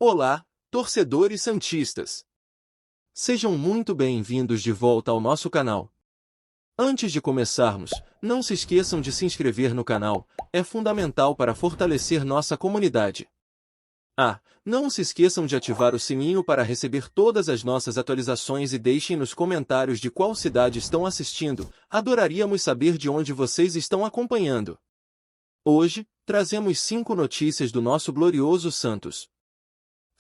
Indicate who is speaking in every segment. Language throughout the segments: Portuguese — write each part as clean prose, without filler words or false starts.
Speaker 1: Olá, torcedores santistas! Sejam muito bem-vindos de volta ao nosso canal. Antes de começarmos, não se esqueçam de se inscrever no canal, é fundamental para fortalecer nossa comunidade. Não se esqueçam de ativar o sininho para receber todas as nossas atualizações e deixem nos comentários de qual cidade estão assistindo, adoraríamos saber de onde vocês estão acompanhando. Hoje, trazemos 5 notícias do nosso glorioso Santos.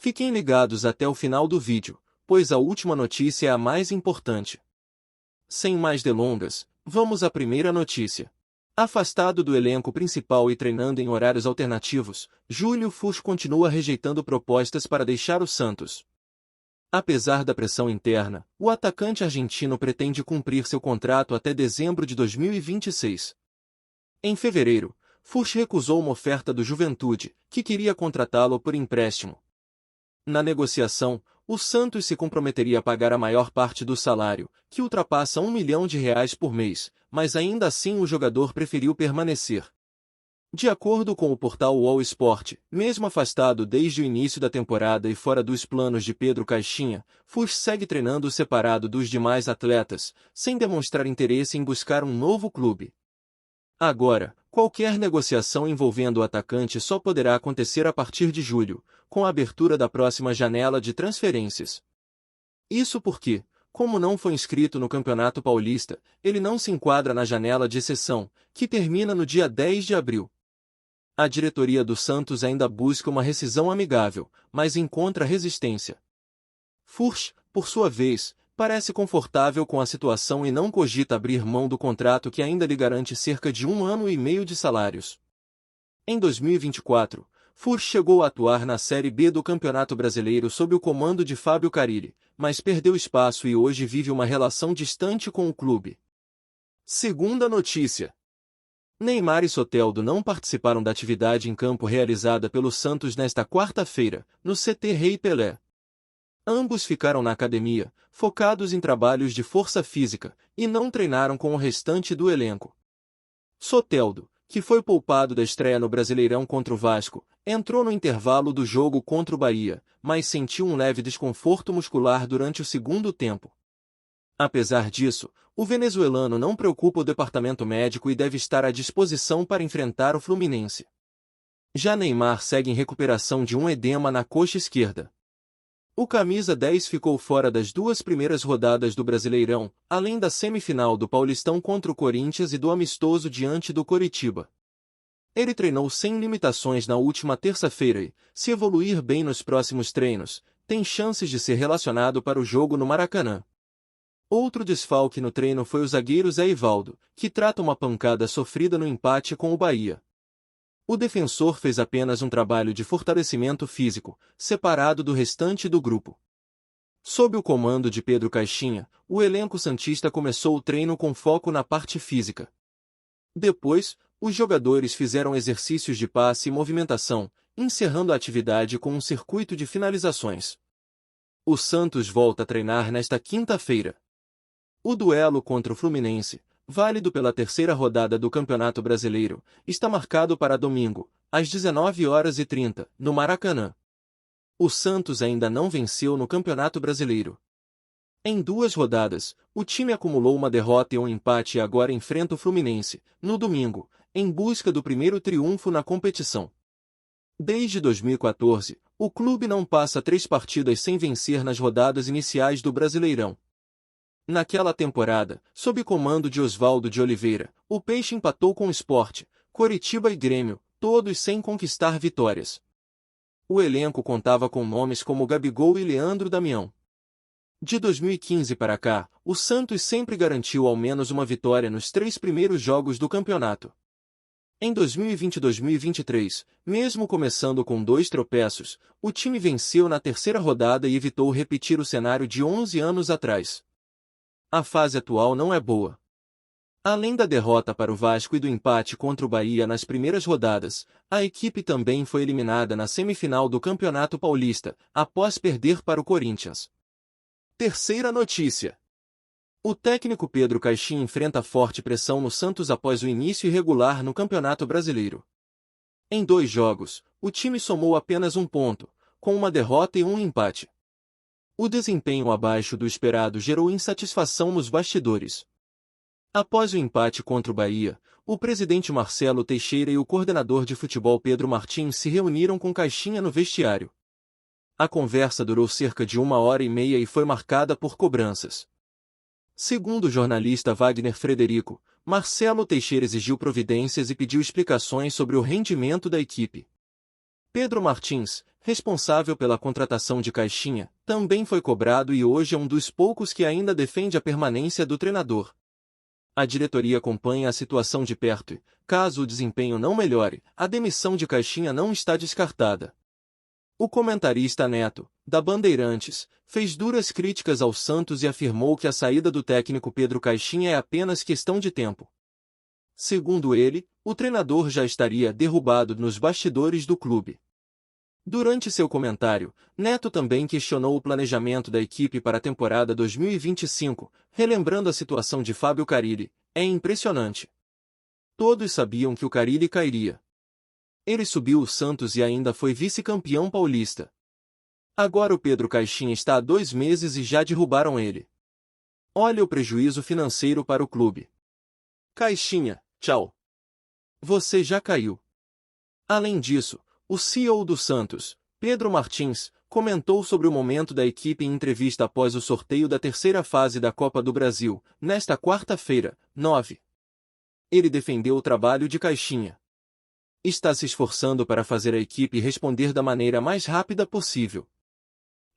Speaker 1: Fiquem ligados até o final do vídeo, pois a última notícia é a mais importante. Sem mais delongas, vamos à primeira notícia. Afastado do elenco principal e treinando em horários alternativos, Júlio Furch continua rejeitando propostas para deixar o Santos. Apesar da pressão interna, o atacante argentino pretende cumprir seu contrato até dezembro de 2026. Em fevereiro, Furch recusou uma oferta do Juventude, que queria contratá-lo por empréstimo. Na negociação, o Santos se comprometeria a pagar a maior parte do salário, que ultrapassa R$1 milhão por mês, mas ainda assim o jogador preferiu permanecer. De acordo com o portal UOL Sport, mesmo afastado desde o início da temporada e fora dos planos de Pedro Caixinha, Furch segue treinando separado dos demais atletas, sem demonstrar interesse em buscar um novo clube. Agora, qualquer negociação envolvendo o atacante só poderá acontecer a partir de julho, com a abertura da próxima janela de transferências. Isso porque, como não foi inscrito no Campeonato Paulista, ele não se enquadra na janela de exceção, que termina no dia 10 de abril. A diretoria do Santos ainda busca uma rescisão amigável, mas encontra resistência. Furch, por sua vez, parece confortável com a situação e não cogita abrir mão do contrato que ainda lhe garante cerca de 1 ano e meio de salários. Em 2024, Furch chegou a atuar na Série B do Campeonato Brasileiro sob o comando de Fábio Carille, mas perdeu espaço e hoje vive uma relação distante com o clube. Segunda notícia. Neymar e Soteldo não participaram da atividade em campo realizada pelo Santos nesta quarta-feira, no CT Rei Pelé. Ambos ficaram na academia, focados em trabalhos de força física, e não treinaram com o restante do elenco. Soteldo, que foi poupado da estreia no Brasileirão contra o Vasco, entrou no intervalo do jogo contra o Bahia, mas sentiu um leve desconforto muscular durante o segundo tempo. Apesar disso, o venezuelano não preocupa o departamento médico e deve estar à disposição para enfrentar o Fluminense. Já Neymar segue em recuperação de um edema na coxa esquerda. O camisa 10 ficou fora das 2 primeiras rodadas do Brasileirão, além da semifinal do Paulistão contra o Corinthians e do amistoso diante do Coritiba. Ele treinou sem limitações na última terça-feira e, se evoluir bem nos próximos treinos, tem chances de ser relacionado para o jogo no Maracanã. Outro desfalque no treino foi o zagueiro Zé Ivaldo, que trata uma pancada sofrida no empate com o Bahia. O defensor fez apenas um trabalho de fortalecimento físico, separado do restante do grupo. Sob o comando de Pedro Caixinha, o elenco santista começou o treino com foco na parte física. Depois, os jogadores fizeram exercícios de passe e movimentação, encerrando a atividade com um circuito de finalizações. O Santos volta a treinar nesta quinta-feira. O duelo contra o Fluminense, válido pela terceira rodada do Campeonato Brasileiro, está marcado para domingo, às 19h30, no Maracanã. O Santos ainda não venceu no Campeonato Brasileiro. Em 2 rodadas, o time acumulou uma derrota e um empate e agora enfrenta o Fluminense, no domingo, em busca do primeiro triunfo na competição. Desde 2014, o clube não passa 3 partidas sem vencer nas rodadas iniciais do Brasileirão. Naquela temporada, sob comando de Oswaldo de Oliveira, o Peixe empatou com o Sport, Coritiba e Grêmio, todos sem conquistar vitórias. O elenco contava com nomes como Gabigol e Leandro Damião. De 2015 para cá, o Santos sempre garantiu ao menos uma vitória nos 3 primeiros jogos do campeonato. Em 2020 e 2023, mesmo começando com 2 tropeços, o time venceu na terceira rodada e evitou repetir o cenário de 11 anos atrás. A fase atual não é boa. Além da derrota para o Vasco e do empate contra o Bahia nas primeiras rodadas, a equipe também foi eliminada na semifinal do Campeonato Paulista, após perder para o Corinthians. Terceira notícia. O técnico Pedro Caixinha enfrenta forte pressão no Santos após o início irregular no Campeonato Brasileiro. Em 2 jogos, o time somou apenas 1 ponto, com uma derrota e um empate. O desempenho abaixo do esperado gerou insatisfação nos bastidores. Após o empate contra o Bahia, o presidente Marcelo Teixeira e o coordenador de futebol Pedro Martins se reuniram com Caixinha no vestiário. A conversa durou cerca de 1h30 e foi marcada por cobranças. Segundo o jornalista Wagner Frederico, Marcelo Teixeira exigiu providências e pediu explicações sobre o rendimento da equipe. Pedro Martins, responsável pela contratação de Caixinha, também foi cobrado e hoje é um dos poucos que ainda defende a permanência do treinador. A diretoria acompanha a situação de perto e, caso o desempenho não melhore, a demissão de Caixinha não está descartada. O comentarista Neto, da Bandeirantes, fez duras críticas ao Santos e afirmou que a saída do técnico Pedro Caixinha é apenas questão de tempo. Segundo ele, o treinador já estaria derrubado nos bastidores do clube. Durante seu comentário, Neto também questionou o planejamento da equipe para a temporada 2025, relembrando a situação de Fábio Carille. É impressionante. Todos sabiam que o Carille cairia. Ele subiu o Santos e ainda foi vice-campeão paulista. Agora o Pedro Caixinha está há 2 meses e já derrubaram ele. Olha o prejuízo financeiro para o clube. Caixinha, tchau. Você já caiu. Além disso, o CEO do Santos, Pedro Martins, comentou sobre o momento da equipe em entrevista após o sorteio da terceira fase da Copa do Brasil, nesta quarta-feira, 9. Ele defendeu o trabalho de Caixinha. Está se esforçando para fazer a equipe responder da maneira mais rápida possível.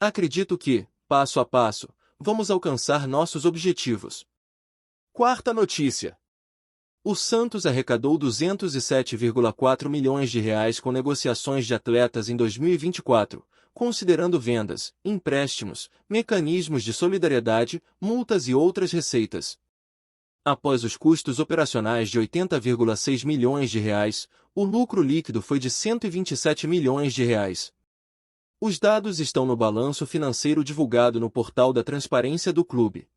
Speaker 1: Acredito que, passo a passo, vamos alcançar nossos objetivos. Quarta notícia. O Santos arrecadou 207,4 milhões de reais com negociações de atletas em 2024, considerando vendas, empréstimos, mecanismos de solidariedade, multas e outras receitas. Após os custos operacionais de 80,6 milhões de reais, o lucro líquido foi de 127 milhões de reais. Os dados estão no balanço financeiro divulgado no portal da transparência do clube.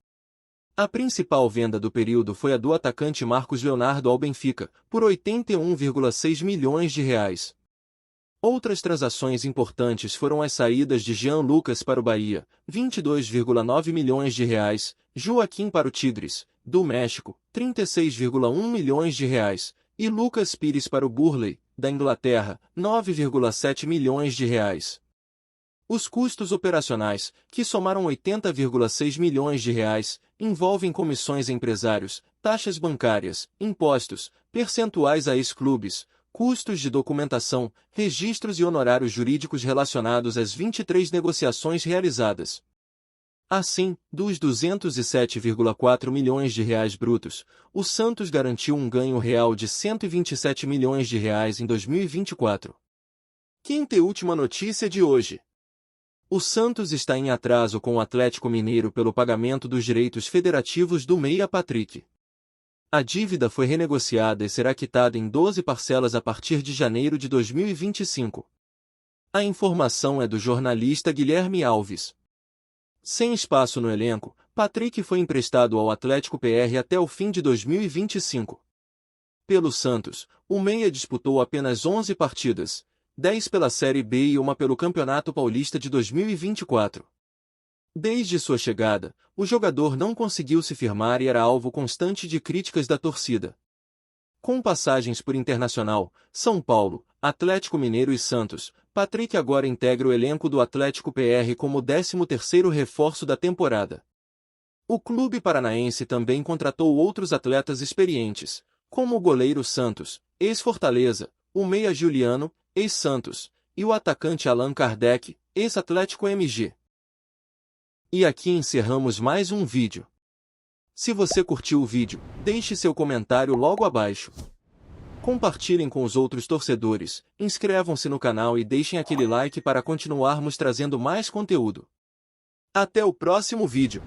Speaker 1: A principal venda do período foi a do atacante Marcos Leonardo ao Benfica, por 81,6 milhões de reais. Outras transações importantes foram as saídas de Jean Lucas para o Bahia, 22,9 milhões de reais, Joaquim para o Tigres, do México, 36,1 milhões de reais, e Lucas Pires para o Burnley, da Inglaterra, 9,7 milhões de reais. Os custos operacionais, que somaram 80,6 milhões de reais, envolvem comissões a empresários, taxas bancárias, impostos, percentuais a ex-clubes, custos de documentação, registros e honorários jurídicos relacionados às 23 negociações realizadas. Assim, dos 207,4 milhões de reais brutos, o Santos garantiu um ganho real de 127 milhões de reais em 2024. Quinta e última notícia de hoje. O Santos está em atraso com o Atlético Mineiro pelo pagamento dos direitos federativos do meia Patrick. A dívida foi renegociada e será quitada em 12 parcelas a partir de janeiro de 2025. A informação é do jornalista Guilherme Alves. Sem espaço no elenco, Patrick foi emprestado ao Atlético PR até o fim de 2025. Pelo Santos, o meia disputou apenas 11 partidas, 10 pela Série B e uma pelo Campeonato Paulista de 2024. Desde sua chegada, o jogador não conseguiu se firmar e era alvo constante de críticas da torcida. Com passagens por Internacional, São Paulo, Atlético Mineiro e Santos, Patrick agora integra o elenco do Atlético PR como o 13º reforço da temporada. O clube paranaense também contratou outros atletas experientes, como o goleiro Santos, ex-Fortaleza, o meia Juliano, ex-Santos, e o atacante Allan Kardec, ex-Atlético MG. E aqui encerramos mais um vídeo. Se você curtiu o vídeo, deixe seu comentário logo abaixo. Compartilhem com os outros torcedores, inscrevam-se no canal e deixem aquele like para continuarmos trazendo mais conteúdo. Até o próximo vídeo.